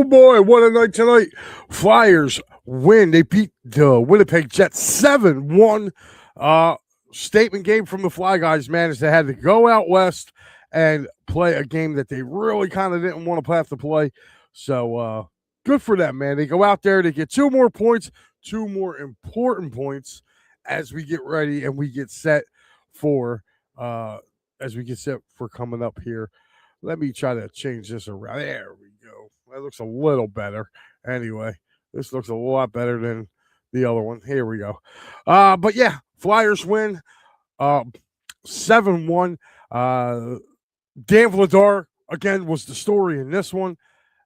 boy, what a night tonight. Flyers win. They beat the Winnipeg Jets 7-1. Statement game from the Fly Guys, man, is they had to go out west and play a game that they really kind of didn't want to have to play. So good for them, man. They go out there, they get 2 more points, 2 more important points as we get ready and we get set for coming up here. Let me try to change this around. There we go. That looks a little better. Anyway, this looks a lot better than the other one. Here we go. But yeah, Flyers win 7-1. Dan Vladar, again, was the story in this one,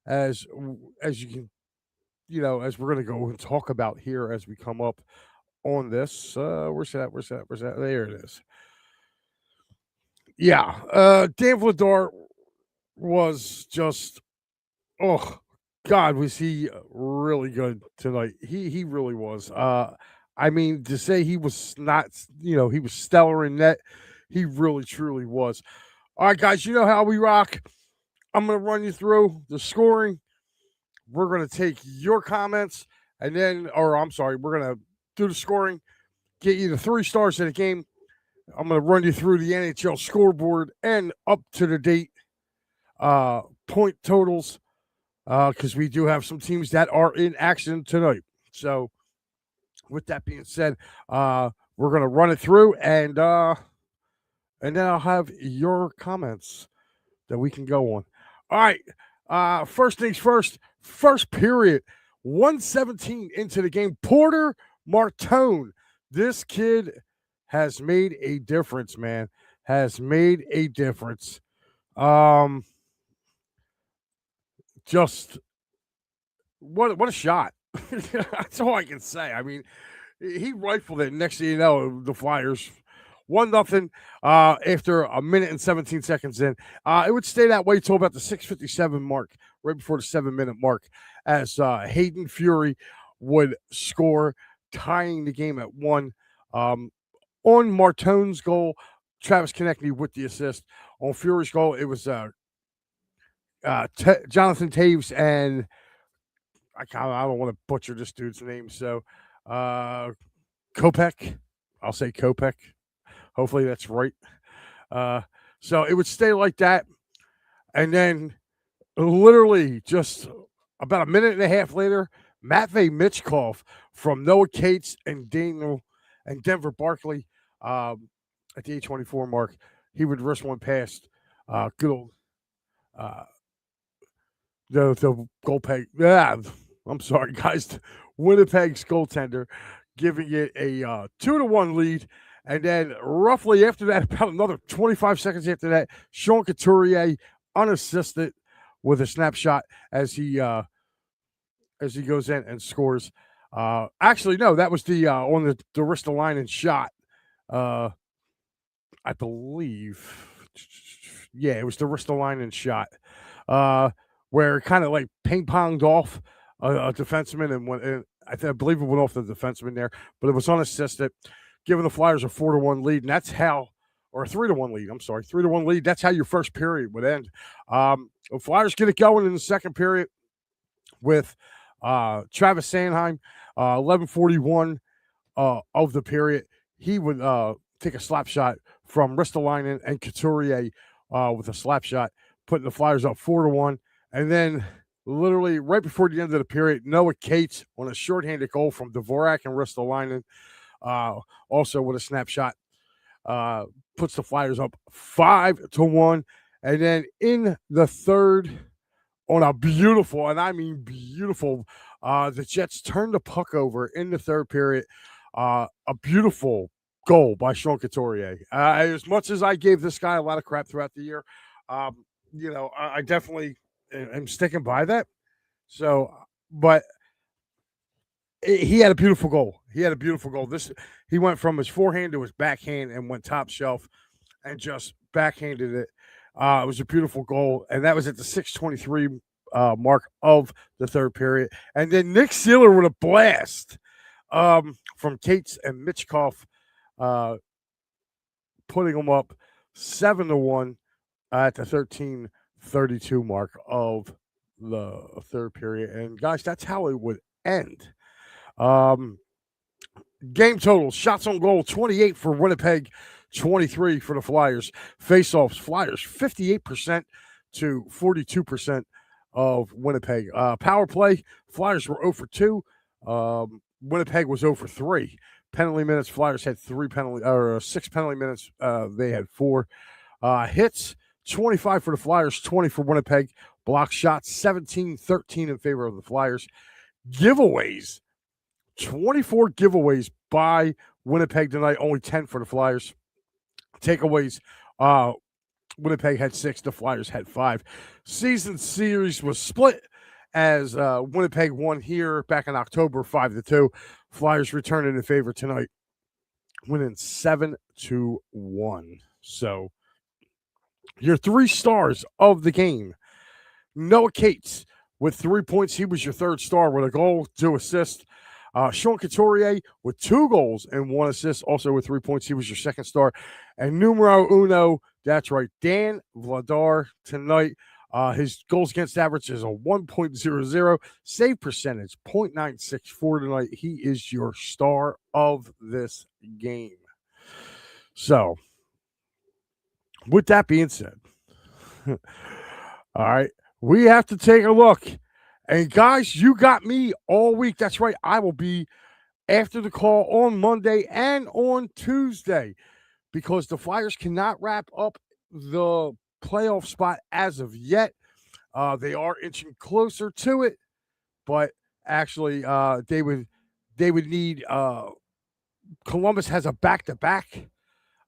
as you can, as we're going to go and talk about here as we come up on this. Where's that? There it is. Yeah, Dan Vladar was just, oh God, was he really good tonight? He really was. I mean, to say he was not, he was stellar in net, he really truly was. All right, guys, you know how we rock. I'm gonna run you through the scoring. We're gonna take your comments, and then, we're gonna do the scoring, get you the 3 stars of the game. I'm gonna run you through the NHL scoreboard and up to the date point totals, because we do have some teams that are in action tonight. So, with that being said, we're gonna run it through, and then I'll have your comments that we can go on. All right. First things first. First period, 1:17 into the game. Porter Martone. This kid has made a difference, man. Has made a difference. Just what a shot. That's all I can say. I mean, he rifled it. Next thing you know, the Flyers 1-0 after a minute and 17 seconds in. It would stay that way till about the 6:57 mark, right before the 7-minute mark, as Hayden Fury would score, tying the game at 1. On Martone's goal, Travis Konechny with the assist. On Fury's goal, it was Jonathan Taves and I don't want to butcher this dude's name, so Kopech. I'll say Kopech. Hopefully that's right. So it would stay like that, and then literally just about a minute and a half later, Matvey Michkov from Noah Cates and Denver Barkley at the 8:24 mark, he would wrist one past good old the goaltender. Yeah, I'm sorry, guys. Winnipeg's goaltender, giving it a 2-1 lead. And then roughly after that, about another 25 seconds after that, Sean Couturier, unassisted, with a snapshot as he goes in and scores. Actually, no, that was the on the Ristolainen shot. I believe. Yeah, it was the Ristolainen shot. Where it kind of like ping-ponged off a defenseman, and I believe it went off the defenseman there, but it was unassisted, giving the Flyers a 4-1 lead, and that's how, or a 3-1 lead. I'm sorry, 3-1 lead. That's how your first period would end. The Flyers get it going in the second period with Travis Sanheim, 11:41 of the period. He would take a slap shot from Ristolainen and Couturier with a slap shot, putting the Flyers up 4-1. And then, literally right before the end of the period, Noah Cates on a shorthanded goal from Dvorak and Ristolainen, also with a snapshot, puts the Flyers up 5-1. And then in the third, on a beautiful, and I mean beautiful, the Jets turned the puck over in the third period. A beautiful goal by Sean Couturier. As much as I gave this guy a lot of crap throughout the year, I definitely am sticking by that. So, but he had a beautiful goal. He went from his forehand to his backhand and went top shelf and just backhanded it. It was a beautiful goal, and that was at the 6:23 mark of the third period. And then Nick Seeler with a blast from Cates and Michkov, putting them up 7-1 at the 13:32 mark of the third period. And guys, that's how it would end. Um, Game total, shots on goal, 28 for Winnipeg, 23 for the Flyers. Faceoffs, Flyers 58% to 42% of Winnipeg. Power play, Flyers were 0 for 2. Winnipeg was 0 for 3. Penalty minutes, Flyers had 6 penalty minutes. They had 4. Hits, 25 for the Flyers, 20 for Winnipeg. Block shots, 17-13 in favor of the Flyers. Giveaways, 24 giveaways by Winnipeg tonight, only 10 for the Flyers. Takeaways, Winnipeg had 6, the Flyers had 5. Season series was split as Winnipeg won here back in October 5-2. Flyers returning in favor tonight, winning 7-1. So your 3 stars of the game: Noah Cates with 3 points. He was your third star with a goal, 2 assists. Sean Couturier with 2 goals and 1 assist, also with 3 points. He was your second star. And numero uno, that's right, Dan Vladar tonight. His goals against average is a 1.00. Save percentage, 0.964 tonight. He is your star of this game. So, with that being said, all right, we have to take a look. And guys, you got me all week. That's right. I will be after the call on Monday and on Tuesday because the Flyers cannot wrap up the playoff spot as of yet. They are inching closer to it, but actually they would need Columbus has a back-to-back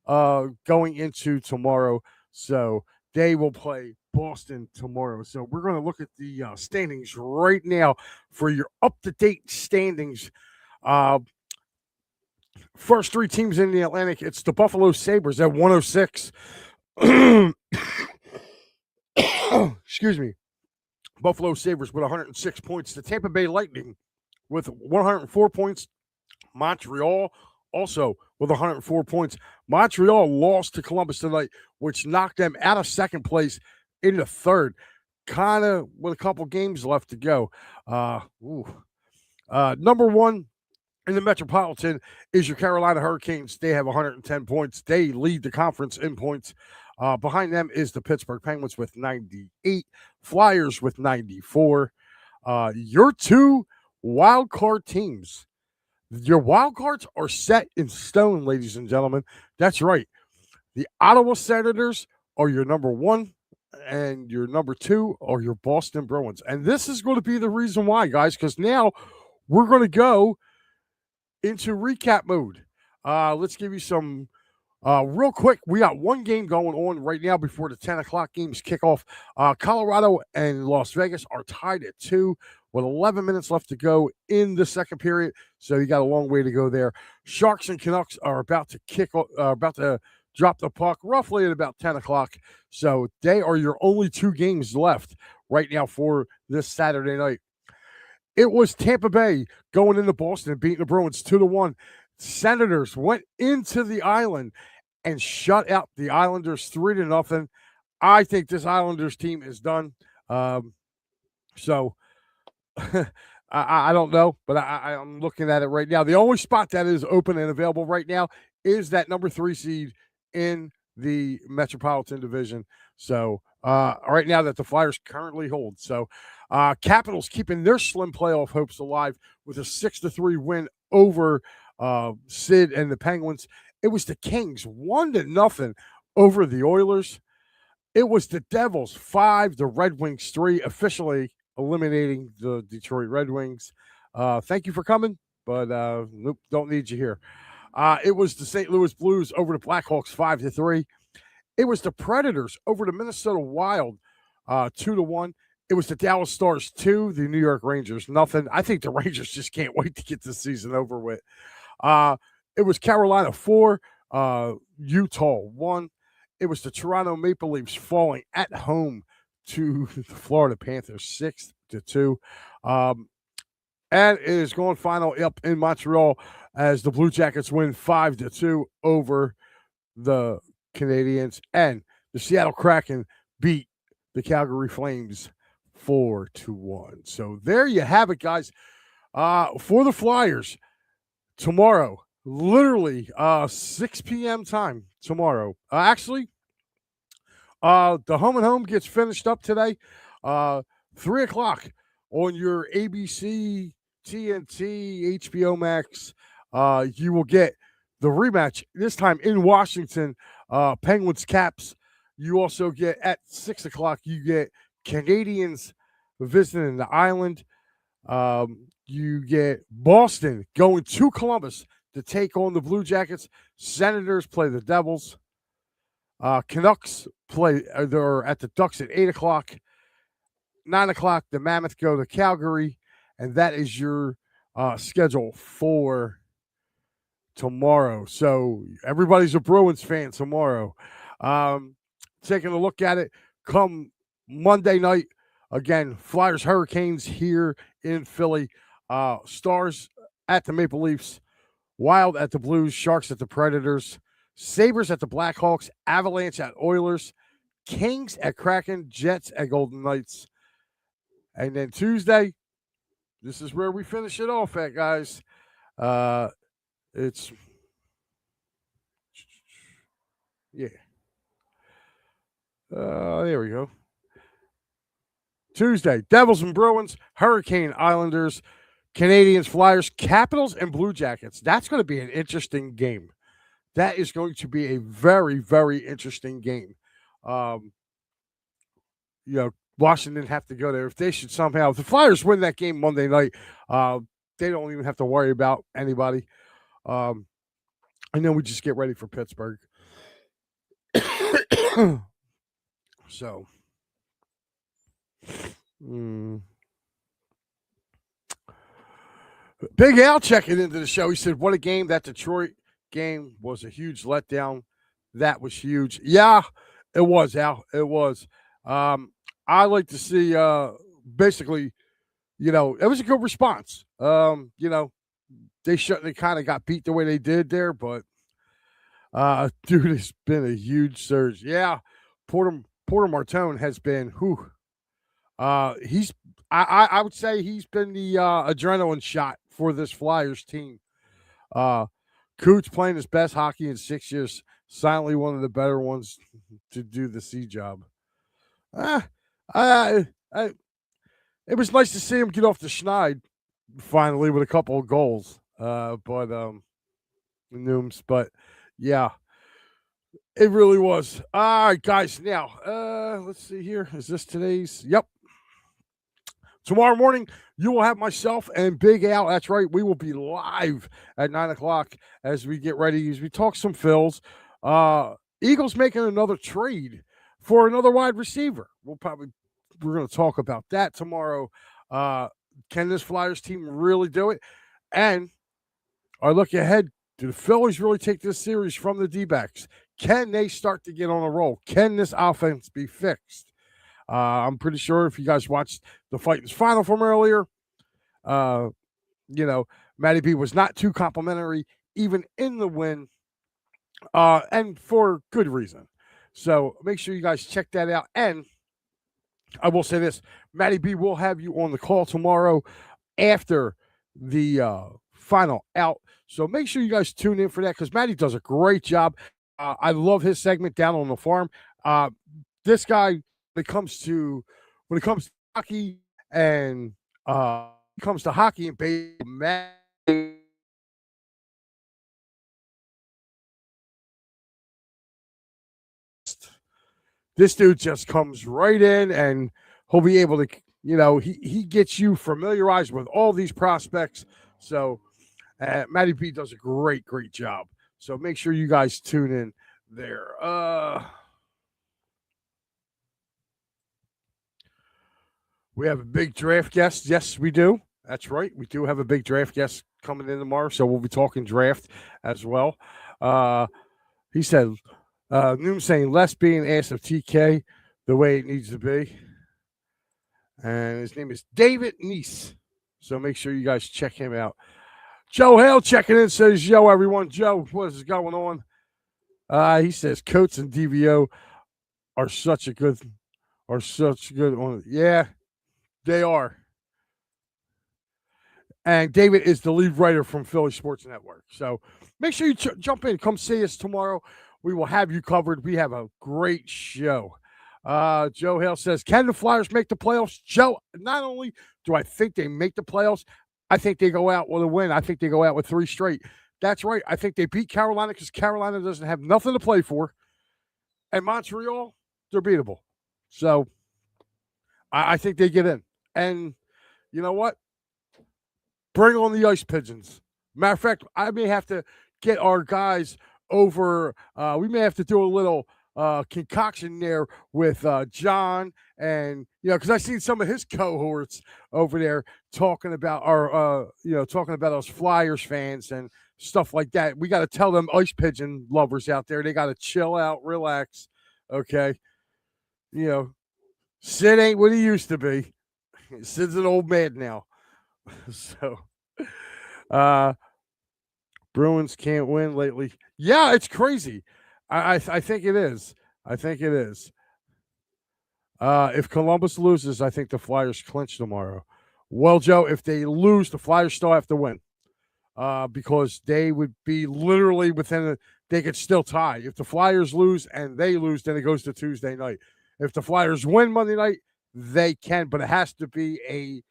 going into tomorrow. So they will play Boston tomorrow. So we're going to look at the standings right now for your up-to-date standings. First 3 teams in the Atlantic, it's the Buffalo Sabres at 106. Excuse me. Buffalo Sabres with 106 points. The Tampa Bay Lightning with 104 points. Montreal also with 104 points. Montreal lost to Columbus tonight, which knocked them out of second place into third, kind of with a couple games left to go. Number 1 in the Metropolitan is your Carolina Hurricanes. They have 110 points. They lead the conference in points. Behind them is the Pittsburgh Penguins with 98, Flyers with 94. Your 2 wild card teams. Your wild cards are set in stone, ladies and gentlemen. That's right. The Ottawa Senators are your number 1, and your number 2 are your Boston Bruins. And this is going to be the reason why, guys, because now we're going to go into recap mode. Let's give you some real quick. We got 1 game going on right now before the 10 o'clock games kick off. Colorado and Las Vegas are tied at 2 with 11 minutes left to go in the second period. So you got a long way to go there. Sharks and Canucks are about to drop the puck roughly at about 10 o'clock. So they are your only 2 games left right now for this Saturday night. It was Tampa Bay going into Boston and beating the Bruins 2-1. Senators went into the island and shut out the Islanders 3-0. I think this Islanders team is done. So I don't know, but I'm looking at it right now. The only spot that is open and available right now is that number 3 seed in the Metropolitan Division. So right now that the Flyers currently hold. So Capitals keeping their slim playoff hopes alive with a 6-3 win over Sid and the Penguins. It was the Kings 1-0 over the Oilers. It was the Devils 5, the Red Wings 3, officially eliminating the Detroit Red Wings. Thank you for coming, but nope, don't need you here. It was the St. Louis Blues over the Blackhawks 5-3. It was the Predators over the Minnesota Wild 2-1. It was the Dallas Stars 2, the New York Rangers nothing. I think the Rangers just can't wait to get this season over with. It was Carolina 4, Utah 1. It was the Toronto Maple Leafs falling at home to the Florida Panthers 6-2. And it is going final up in Montreal as the Blue Jackets win 5-2 over the Canadiens. And the Seattle Kraken beat the Calgary Flames 4-1. So there you have it, guys. For the Flyers tomorrow, literally 6 p.m. time tomorrow. Actually, the home and home gets finished up today. 3 o'clock on your ABC, TNT, HBO Max. You will get the rematch, this time in Washington, Penguins Caps. You also get at 6 o'clock, you get Canadians visiting the island. You get Boston going to Columbus to take on the Blue Jackets. Senators play the Devils. Canucks play, they're at the Ducks at 8 o'clock. 9 o'clock, the Mammoth go to Calgary. And that is your schedule for tomorrow. So everybody's a Bruins fan tomorrow. Taking a look at it, come Monday night, again, Flyers Hurricanes here in Philly. Stars at the Maple Leafs. Wild at the Blues. Sharks at the Predators. Sabres at the Blackhawks. Avalanche at Oilers. Kings at Kraken. Jets at Golden Knights. And then Tuesday, this is where we finish it off at, guys. It's, yeah. There we go. Tuesday, Devils and Bruins, Hurricane Islanders, Canadians, Flyers, Capitals, and Blue Jackets. That's going to be an interesting game. That is going to be a very, very interesting game. Washington have to go there. If they should somehow, if the Flyers win that game Monday night, they don't even have to worry about anybody. And then we just get ready for Pittsburgh. So, Big Al checking into the show. He said, "What a game! That Detroit game was a huge letdown. That was huge. Yeah, it was, Al. It was. I like to see, basically, it was a good response. They kind of got beat the way they did there, but dude, it's been a huge surge. Yeah, Porter Martone has been I would say he's been the adrenaline shot for this Flyers team. Coots playing his best hockey in 6 years, silently one of the better ones to do the C job. It was nice to see him get off the schneid finally with a couple of goals. Nooms, but yeah, it really was. All right, guys. Now, let's see here. Is this today's? Yep. Tomorrow morning, you will have myself and Big Al. That's right. We will be live at 9 o'clock as we get ready, as we talk some Phils. Eagles making another trade for another wide receiver. We're going to talk about that tomorrow. Can this Flyers team really do it? And our look ahead, do the Phillies really take this series from the D-backs? Can they start to get on a roll? Can this offense be fixed? I'm pretty sure if you guys watched the Fightins final from earlier, Matty B was not too complimentary, even in the win, and for good reason. So make sure you guys check that out. And I will say this, Matty B will have you on the call tomorrow after the final out. So make sure you guys tune in for that because Matty does a great job. I love his segment down on the farm. This guy, when it comes to hockey and comes to hockey and baseball, this dude just comes right in and he'll be able to, he gets you familiarized with all these prospects. So Matty B does a great job. So make sure you guys tune in there. We have a big draft guest. Yes, we do. That's right. We do have a big draft guest coming in tomorrow, so we'll be talking draft as well. He said, Noom saying less being asked of TK the way it needs to be. And his name is David Neese. So make sure you guys check him out. Joe Hale checking in says, yo, everyone. Joe, what is going on? He says Coates and DVO are such a good one. Yeah. They are. And David is the lead writer from Philly Sports Network. So make sure you jump in. Come see us tomorrow. We will have you covered. We have a great show. Joe Hale says, can the Flyers make the playoffs? Joe, not only do I think they make the playoffs, I think they go out with a win. I think they go out with 3 straight. That's right. I think they beat Carolina because Carolina doesn't have nothing to play for. And Montreal, they're beatable. So I think they get in. And you know what? Bring on the ice pigeons. Matter of fact, I may have to get our guys over. We may have to do a little concoction there with John, and because I've seen some of his cohorts over there talking about talking about us Flyers fans and stuff like that. We got to tell them ice pigeon lovers out there they got to chill out, relax. Okay, Sid ain't what he used to be. Sid's an old man now. So, Bruins can't win lately. Yeah, it's crazy. I think it is. I think it is. If Columbus loses, I think the Flyers clinch tomorrow. Well, Joe, if they lose, the Flyers still have to win. Because they would be literally they could still tie. If the Flyers lose and they lose, then it goes to Tuesday night. If the Flyers win Monday night, they can, but it has to be a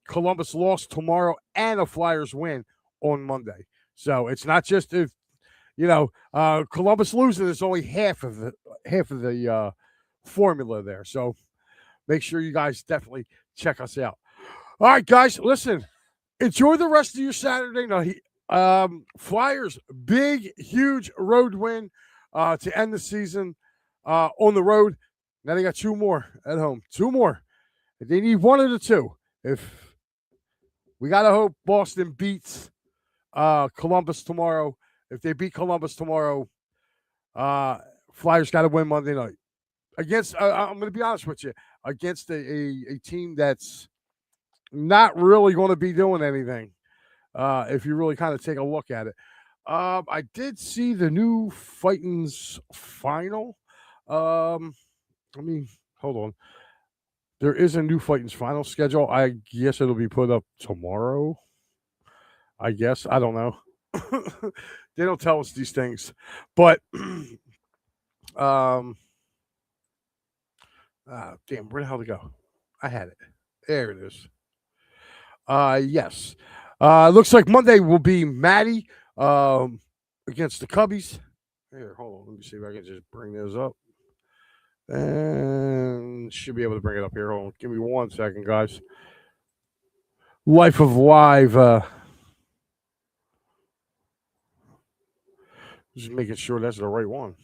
Columbus loss tomorrow and a Flyers win on Monday. So it's not just if Columbus losing is only half of the formula there. So make sure you guys definitely check us out. All right, guys, listen. Enjoy the rest of your Saturday night. Flyers, big, huge road win to end the season on the road. Now they got 2 more at home. 2 more. They need 1 of the 2. If we got to hope Boston beats Columbus tomorrow. If they beat Columbus tomorrow, Flyers got to win Monday night. Against, I'm going to be honest with you, against a team that's not really going to be doing anything if you really kind of take a look at it. I did see the new Fightins final. Hold on. There is a new Fightins final schedule. I guess it'll be put up tomorrow. I guess. I don't know. They don't tell us these things. But, damn, where the hell to go? I had it. There it is. Yes. Looks like Monday will be Maddie against the Cubbies. Here, hold on. Let me see if I can just bring this up. And should be able to bring it up here. Hold on. Give me 1 second, guys. Life of Live. Just making sure that's the right one.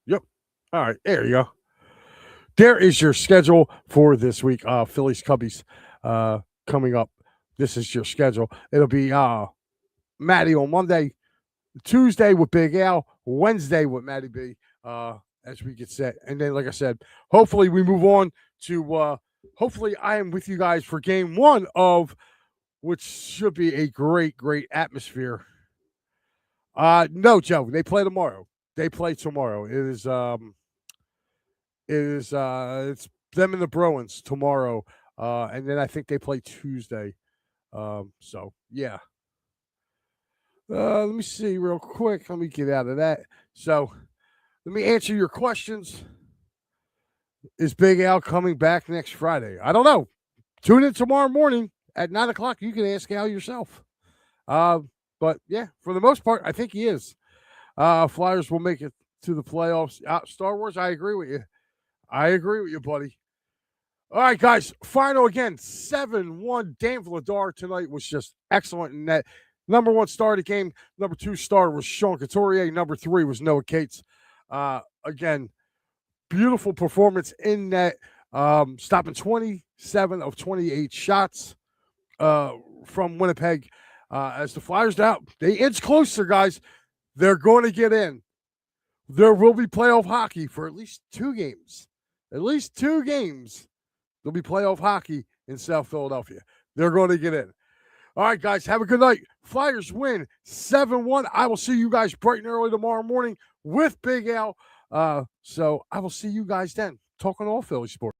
Yep. All right. There you go. There is your schedule for this week. Phillies Cubbies coming up. This is your schedule. It'll be Matty on Monday, Tuesday with Big Al, Wednesday with Matty B as we get set. And then, like I said, hopefully we move on to hopefully I am with you guys for game 1 of which should be a great, great atmosphere. No, Joe, they play tomorrow. They play tomorrow. It's them and the Bruins tomorrow. And then I think they play Tuesday. So yeah. Let me see real quick. Let me get out of that. So let me answer your questions. Is Big Al coming back next Friday? I don't know. Tune in tomorrow morning at 9:00. You can ask Al yourself. But yeah, for the most part, I think he is. Flyers will make it to the playoffs. Star Wars, I agree with you. I agree with you, buddy. All right, guys. Final again, 7-1. Dan Vladar tonight was just excellent in that. Number 1 star of the game. Number 2 star was Sean Couturier. Number 3 was Noah Cates. Again, beautiful performance in that. Stopping 27 of 28 shots from Winnipeg. As the Flyers out, they inch closer, guys. They're going to get in. There will be playoff hockey for at least 2 games. At least 2 games. There'll be playoff hockey in South Philadelphia. They're going to get in. All right, guys, have a good night. Flyers win 7-1. I will see you guys bright and early tomorrow morning with Big Al. So I will see you guys then. Talking all Philly sports.